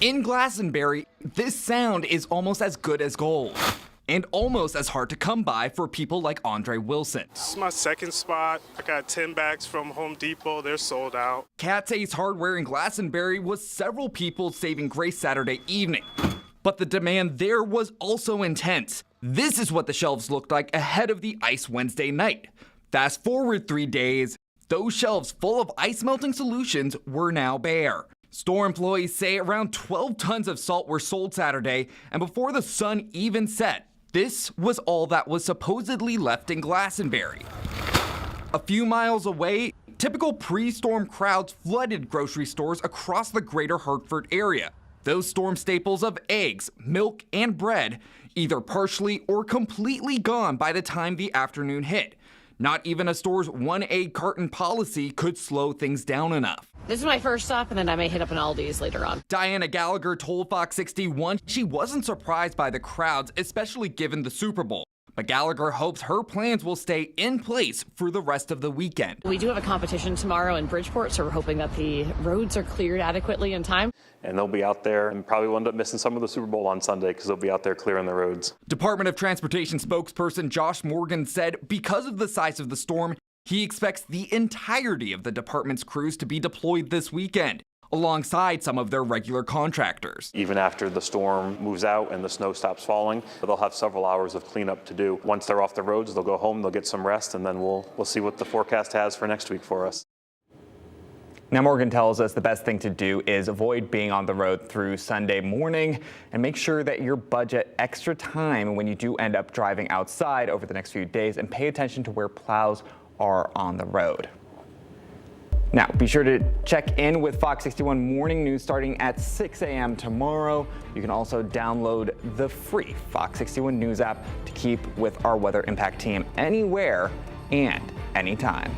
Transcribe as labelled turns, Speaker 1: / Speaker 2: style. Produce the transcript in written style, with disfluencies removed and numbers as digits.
Speaker 1: In Glastonbury, this sound is almost as good as gold, and almost as hard to come by for people like Andre Wilson.
Speaker 2: This is my second spot. I got 10 bags from Home Depot. They're sold out.
Speaker 1: Cat's Ace Hardware in Glastonbury was several people's saving grace Saturday evening. But the demand there was also intense. This is what the shelves looked like ahead of the ice Wednesday night. Fast forward 3 days, those shelves full of ice melting solutions were now bare. Store employees say around 12 tons of salt were sold Saturday, and before the sun even set, this was all that was supposedly left in Glastonbury. A few miles away, typical pre-storm crowds flooded grocery stores across the greater Hartford area. Those storm staples of eggs, milk, and bread, either partially or completely gone by the time the afternoon hit. Not even a store's one egg carton policy could slow things down enough.
Speaker 3: This is my first stop, and then I may hit up an Aldi's later on.
Speaker 1: Diana Gallagher told Fox 61 she wasn't surprised by the crowds, especially given the Super Bowl. But Gallagher hopes her plans will stay in place for the rest of the weekend.
Speaker 3: We do have a competition tomorrow in Bridgeport, so we're hoping that the roads are cleared adequately in time.
Speaker 4: And they'll be out there and probably will end up missing some of the Super Bowl on Sunday because they'll be out there clearing the roads.
Speaker 1: Department of Transportation spokesperson Josh Morgan said because of the size of the storm, he expects the entirety of the department's crews to be deployed this weekend, alongside some of their regular contractors.
Speaker 4: Even after the storm moves out and the snow stops falling, they'll have several hours of cleanup to do. Once they're off the roads, they'll go home, they'll get some rest, and then we'll see what the forecast has for next week for us.
Speaker 5: Now, Morgan tells us the best thing to do is avoid being on the road through Sunday morning and make sure that you budget extra time when you do end up driving outside over the next few days and pay attention to where plows are on the road. Now, be sure to check in with Fox 61 Morning News starting at 6 a.m. tomorrow. You can also download the free Fox 61 News app to keep with our weather impact team anywhere and anytime.